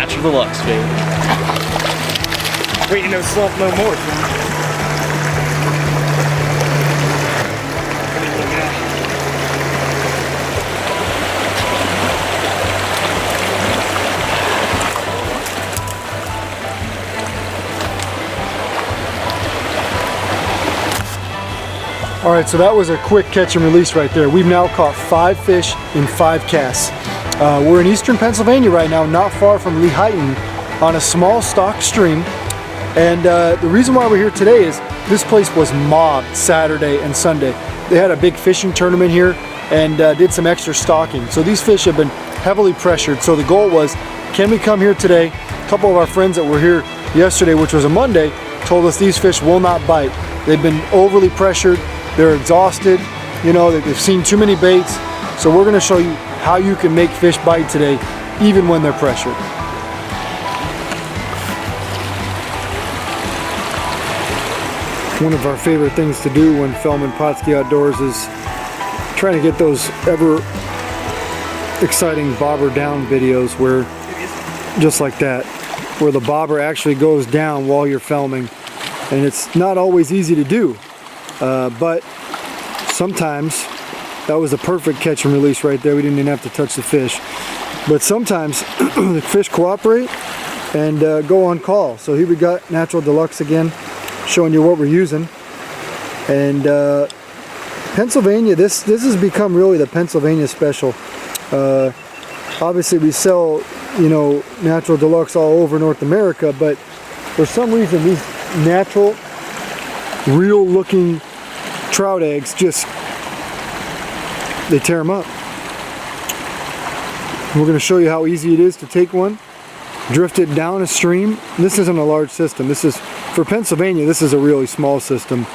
Natural Deluxe, baby. We ain't no slump no more, son. All right, so that was a quick catch and release right there. We've now caught 5 fish in 5 casts. We're in eastern Pennsylvania right now, not far from Lehighton, on a small stock stream. And the reason why we're here today is this place was mobbed Saturday and Sunday. They had a big fishing tournament here and did some extra stocking. So these fish have been heavily pressured. So the goal was, can we come here today? A couple of our friends that were here yesterday, which was a Monday, told us these fish will not bite. They've been overly pressured. They're exhausted, you know, they've seen too many baits. So we're gonna show you how you can make fish bite today, even when they're pressured. One of our favorite things to do when filming Pautzke Outdoors is trying to get those ever exciting bobber down videos where, just like that, where the bobber actually goes down while you're filming. And it's not always easy to do. But sometimes that was a perfect catch and release right there. We didn't even have to touch the fish. But sometimes the fish cooperate and go on call. So here we got Natural Deluxe again, showing you what we're using. And Pennsylvania, this has become really the Pennsylvania special. Obviously we sell, you know, Natural Deluxe all over North America, but for some reason these natural, real looking trout eggs just, they tear them up. We're going to show you how easy it is to take one, drift it down a stream. This isn't a large system. This is, for Pennsylvania, this is a really small system,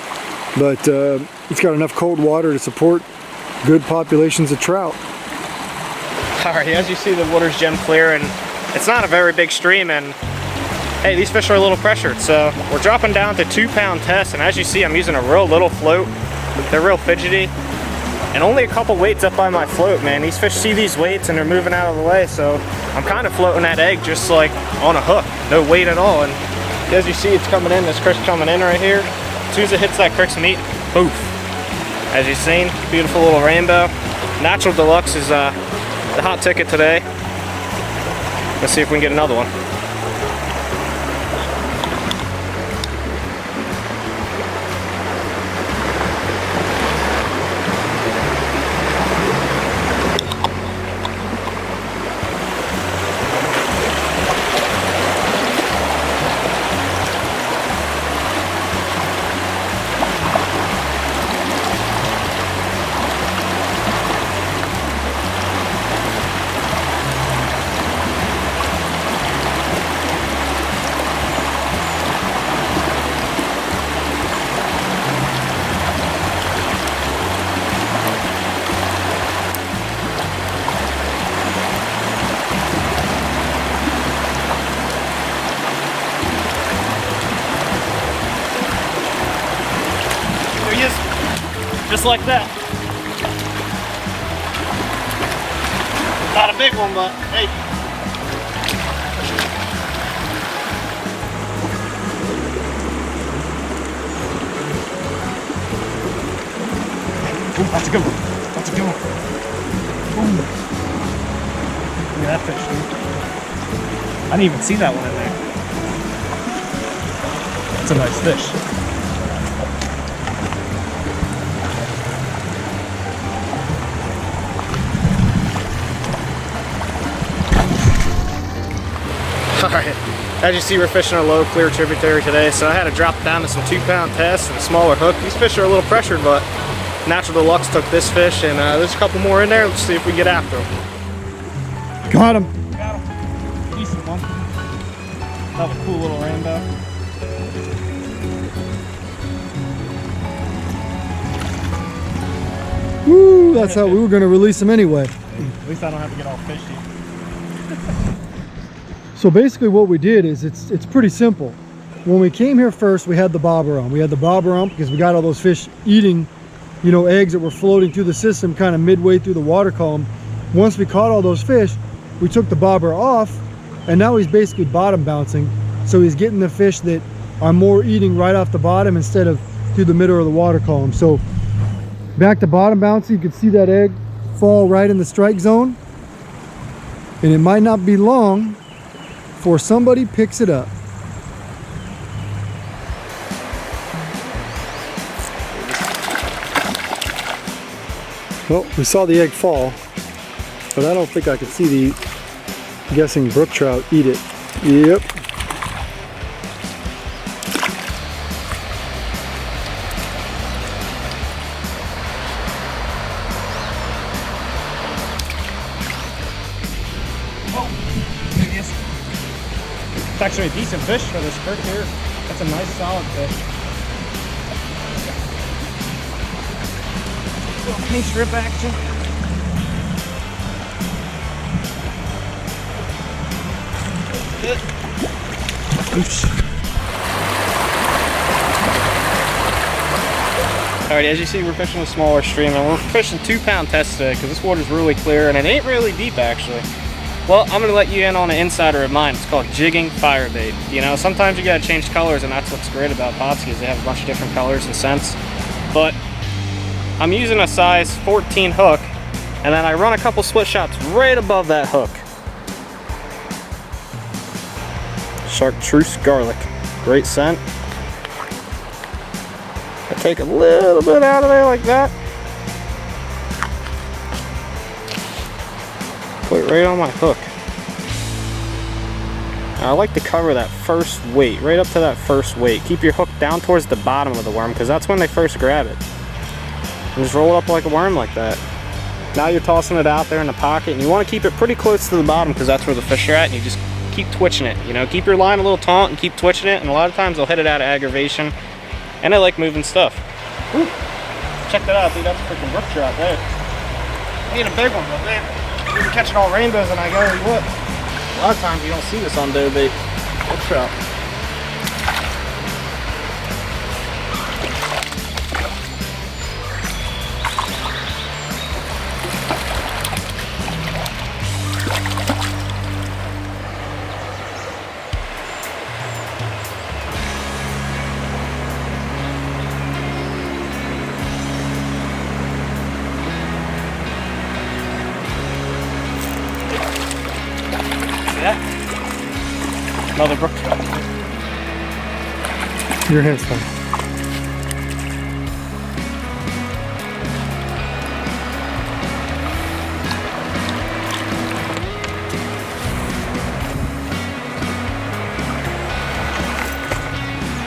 but it's got enough cold water to support good populations of trout. Alright, as you see, the water's gem clear and it's not a very big stream, and hey, these fish are a little pressured, so we're dropping down to 2-pound test, and as you see, I'm using a real little float. They're real fidgety, and only a couple weights up by my float, man. These fish see these weights and they're moving out of the way, so I'm kind of floating that egg just like on a hook, no weight at all. And as you see, it's coming in, this crick's coming in right here. As soon as it hits that crick's meat, poof. As you've seen, beautiful little rainbow. Natural Deluxe is the hot ticket today. Let's see if we can get another one. Just like that. Not a big one, but hey. Ooh, that's a good one. That's a good one. Ooh. Look at that fish, dude. I didn't even see that one in there. That's a nice fish. Alright, as you see, we're fishing a low, clear tributary today, so I had to drop down to some 2-pound tests and a smaller hook. These fish are a little pressured, but Natural Deluxe took this fish, and there's a couple more in there. Let's see if we get after them. Got him. Got him. Decent one. That was a cool little rainbow. Woo, that's how we were going to release them anyway. At least I don't have to get all fishy. So basically what we did is it's pretty simple. When we came here first, we had the bobber on. We had the bobber on because we got all those fish eating, you know, eggs that were floating through the system kind of midway through the water column. Once we caught all those fish, we took the bobber off and now he's basically bottom bouncing. So he's getting the fish that are more eating right off the bottom instead of through the middle of the water column. So back to bottom bouncing, you can see that egg fall right in the strike zone. And it might not be long before somebody picks it up. Well, we saw the egg fall, but I don't think I could see the, I'm guessing, brook trout eat it. Yep. It's actually a decent fish for this creek here. That's a nice solid fish. Little pink strip action. Oops. Alright, as you see, we're fishing a smaller stream, and we're fishing 2-pound test today because this water's really clear and it ain't really deep actually. Well, I'm going to let you in on an insider of mine. It's called Jigging firebait. You know, sometimes you got to change colors, and that's what's great about Pautzke is they have a bunch of different colors and scents. But I'm using a size 14 hook, and then I run a couple split shots right above that hook. Chartreuse garlic. Great scent. I take a little bit out of there like that. Put it right on my hook. Now, I like to cover that first weight, right up to that first weight. Keep your hook down towards the bottom of the worm because that's when they first grab it. And just roll it up like a worm like that. Now you're tossing it out there in the pocket, and you want to keep it pretty close to the bottom because that's where the fish are at, and you just keep twitching it. You know, keep your line a little taut and keep twitching it, and a lot of times they'll hit it out of aggravation. And I like moving stuff. Ooh. Check that out, dude. That's a freaking brook trout there. Being a big one, but man, you're catching all rainbows, and I go, what? A lot of times you don't see this on dough bait. Brook trout. Another brook trout. Your hand's fine.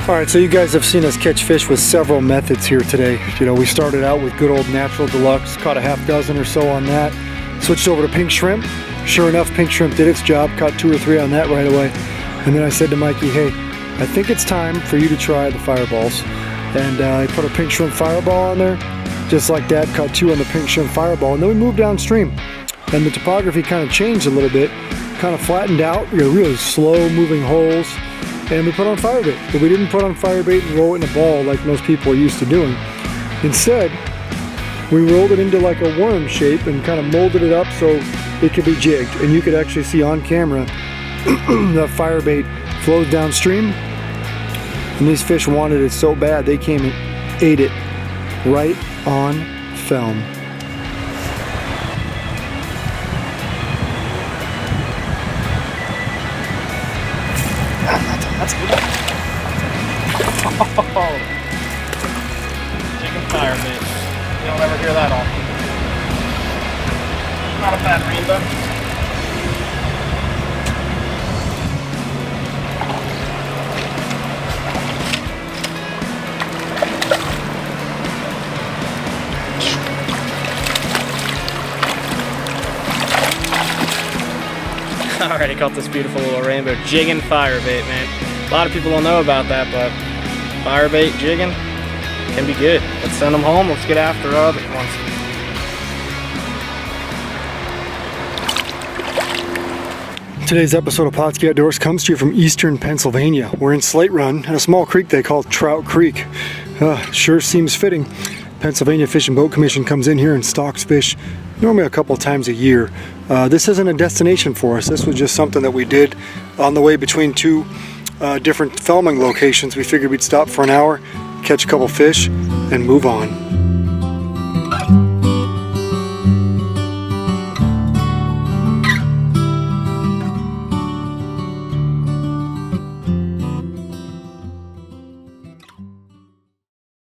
Alright, so you guys have seen us catch fish with several methods here today. You know, we started out with good old natural deluxe, caught a half dozen or so on that. Switched over to pink shrimp. Sure enough, pink shrimp did its job, caught 2 or 3 on that right away. And then I said to Mikey, hey, I think it's time for you to try the fireballs. And I put a pink shrimp fireball on there, just like that, caught 2 on the pink shrimp fireball. And then we moved downstream. And the topography kind of changed a little bit, kind of flattened out, you know, really slow moving holes. And we put on firebait. But we didn't put on firebait and roll it in a ball like most people are used to doing. Instead, we rolled it into like a worm shape and kind of molded it up so it could be jigged. And you could actually see on camera the firebait flows downstream, and these fish wanted it so bad they came and ate it right on film. That's good. Oh. Jigging firebait. You don't ever hear that often. Not a bad rainbow. Already caught this beautiful little rainbow jigging firebait, man. A lot of people don't know about that, but firebait jigging can be good. Let's send them home. Let's get after other ones. Today's episode of Pautzke Outdoors comes to you from eastern Pennsylvania. We're in Slate Run at a small creek they call Trout Creek. Sure seems fitting. Pennsylvania Fish and Boat Commission comes in here and stocks fish normally a couple times a year. This isn't a destination for us. This was just something that we did on the way between two different filming locations. We figured we'd stop for an hour, catch a couple fish, and move on.